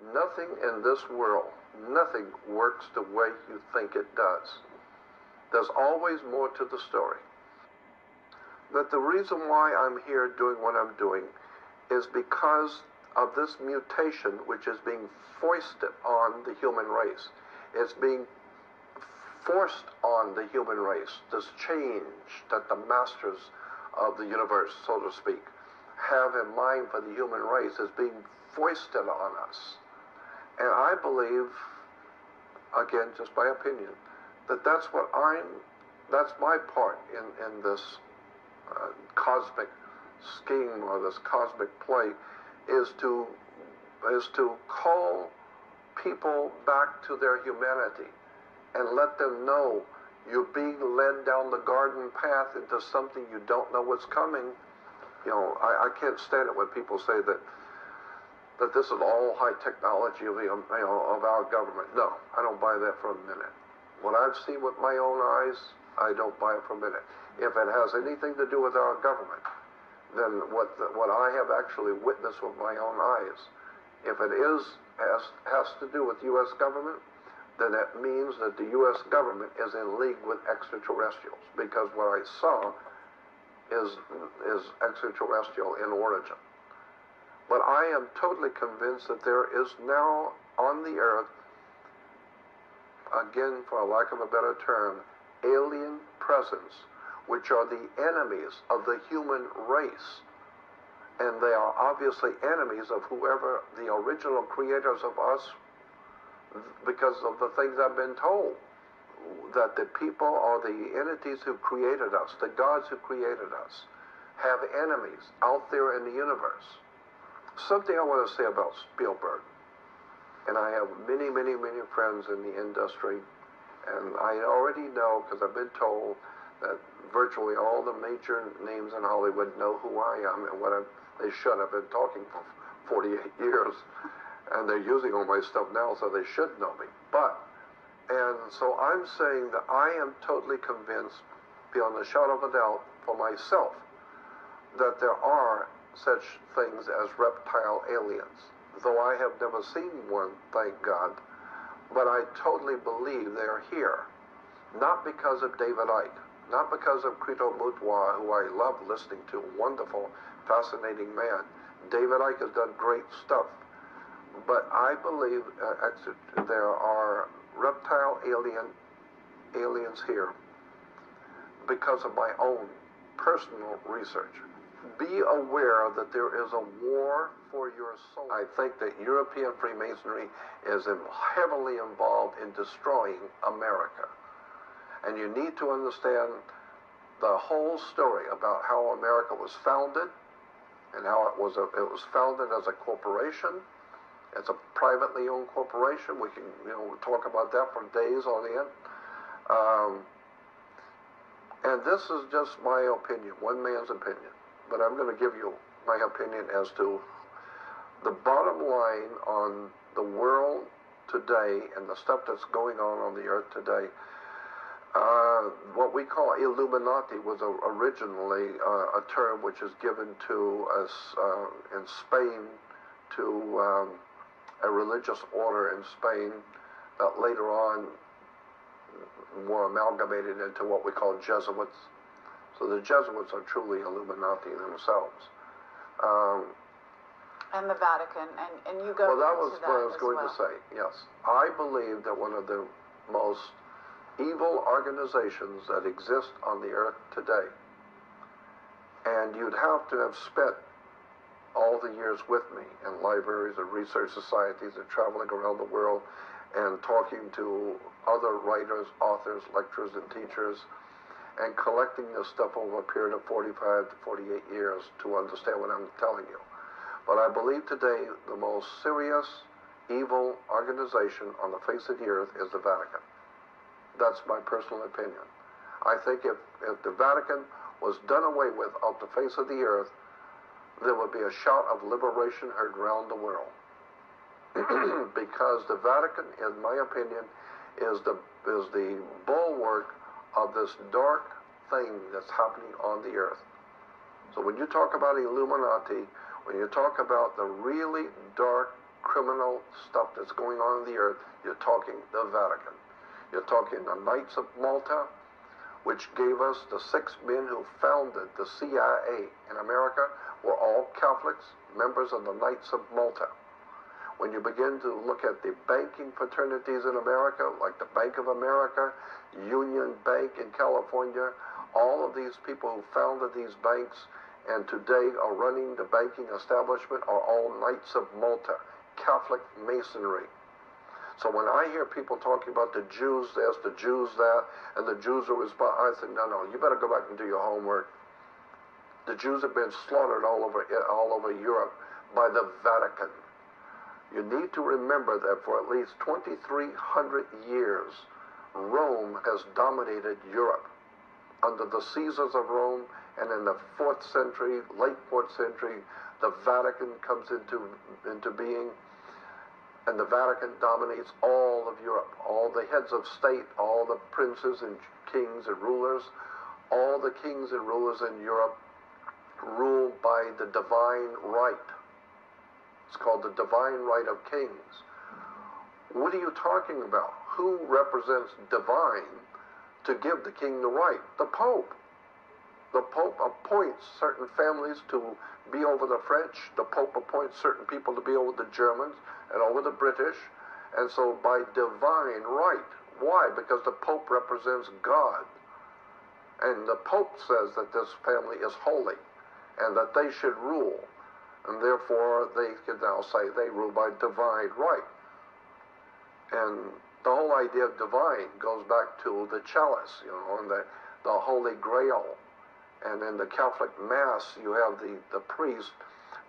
Nothing in this world, nothing works the way you think it does. There's always more to the story. That the reason why I'm here doing what I'm doing is because of this mutation which is being foisted on the human race. It's being forced on the human race, this change that the masters of the universe, so to speak, have in mind for the human race is being foisted on us. And I believe, again, just my opinion, that that's my part in this cosmic scheme or this cosmic play is to call people back to their humanity and let them know you're being led down the garden path into something you don't know what's coming. You know, I can't stand it when people say that this is all high technology of our government. No, I don't buy that for a minute. What I've seen with my own eyes, I don't buy it for a minute. If it has anything to do with our government, then what I have actually witnessed with my own eyes, if it has to do with U.S. government, then that means that the U.S. government is in league with extraterrestrials, because what I saw is extraterrestrial in origin. But I am totally convinced that there is now on the earth, again, for lack of a better term, alien presence, which are the enemies of the human race. And they are obviously enemies of whoever the original creators of us, because of the things I've been told, that the people or the entities who created us, the gods who created us, have enemies out there in the universe. Something I want to say about Spielberg, and I have many, many, many friends in the industry, and I already know, because I've been told, that virtually all the major names in Hollywood know who I am and they should. I've been talking for 48 years, and they're using all my stuff now, so they should know me. And so I'm saying that I am totally convinced, beyond a shadow of a doubt, for myself, that there are such things as reptile aliens. Though I have never seen one, thank God, but I totally believe they're here. Not because of David Icke, not because of Crito Mutwa, who I love listening to, wonderful, fascinating man. David Icke has done great stuff. But I believe there are reptile aliens here because of my own personal research. Be aware that there is a war for your soul. I think that European Freemasonry is heavily involved in destroying America. And you need to understand the whole story about how America was founded and how it was founded as a corporation. It's a privately owned corporation. We can talk about that for days on end. And this is just my opinion, one man's opinion. But I'm going to give you my opinion as to the bottom line on the world today and the stuff that's going on the earth today. What we call Illuminati was originally a term which is given to us in Spain to a religious order in Spain that later on were amalgamated into what we call Jesuits. So the Jesuits are truly Illuminati themselves. And the Vatican, and you go into that. Well, that was what I was going to say, yes. I believe that one of the most evil organizations that exist on the earth today, and you'd have to have spent all the years with me in libraries and research societies and traveling around the world and talking to other writers, authors, lecturers, and teachers, and collecting this stuff over a period of 45 to 48 years to understand what I'm telling you. But I believe today the most serious evil organization on the face of the earth is the Vatican. That's my personal opinion. I think if the Vatican was done away with off the face of the earth, there would be a shout of liberation heard around the world. Because the Vatican, in my opinion, is the bulwark of this dark thing that's happening on the earth. So when you talk about Illuminati, when you talk about the really dark criminal stuff that's going on in the earth, you're talking the Vatican. You're talking the Knights of Malta, which gave us the 6 men who founded the CIA in America, were all Catholics, members of the Knights of Malta. When you begin to look at the banking fraternities in America, like the Bank of America, Union Bank in California, all of these people who founded these banks and today are running the banking establishment are all Knights of Malta, Catholic Masonry. So when I hear people talking about the Jews this, the Jews that, and the Jews are responsible, I say, no, you better go back and do your homework. The Jews have been slaughtered all over Europe by the Vatican. You need to remember that for at least 2,300 years, Rome has dominated Europe. Under the Caesars of Rome, and in the 4th century, late 4th century, the Vatican comes into being, and the Vatican dominates all of Europe. All the heads of state, all the princes and kings and rulers, all the kings and rulers in Europe rule by the divine right. It's called the divine right of kings. What are you talking about? Who represents divine to give the king the right? The Pope. The Pope appoints certain families to be over the French. The Pope appoints certain people to be over the Germans and over the British. And so by divine right. Why? Because the Pope represents God. And the Pope says that this family is holy and that they should rule. And therefore, they can now say they rule by divine right. And the whole idea of divine goes back to the chalice, and the Holy Grail. And in the Catholic Mass, you have the priest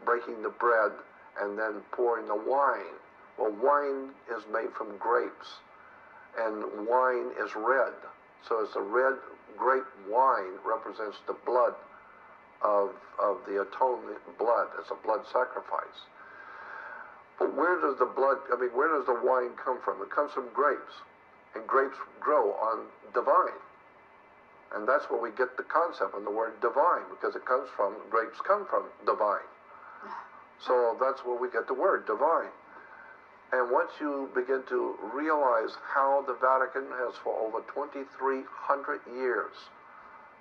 breaking the bread and then pouring the wine. Well, wine is made from grapes, and wine is red. So it's a red grape wine represents the blood of the atonement blood. It's a blood sacrifice. But where does the wine come from? It comes from grapes. And grapes grow on divine. And that's where we get the concept of the word divine, because grapes come from divine. So that's where we get the word divine. And once you begin to realize how the Vatican has, for over 2,300 years,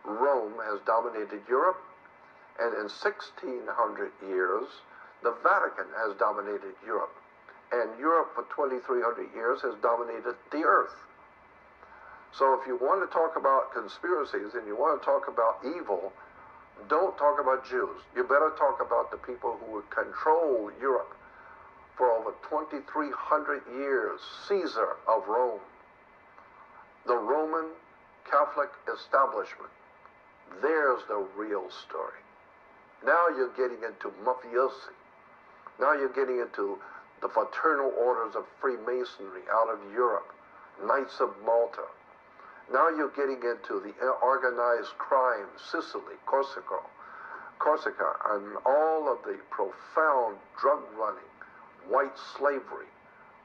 Rome has dominated Europe, and in 1,600 years, the Vatican has dominated Europe. And Europe for 2,300 years has dominated the earth. So if you want to talk about conspiracies and you want to talk about evil, don't talk about Jews. You better talk about the people who would control Europe for over 2,300 years. Caesar of Rome, the Roman Catholic establishment. There's the real story. Now you're getting into mafiosi. Now you're getting into the fraternal orders of Freemasonry out of Europe, Knights of Malta. Now you're getting into the organized crime, Sicily, Corsica, and all of the profound drug running, white slavery,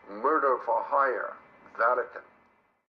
murder for hire, Vatican.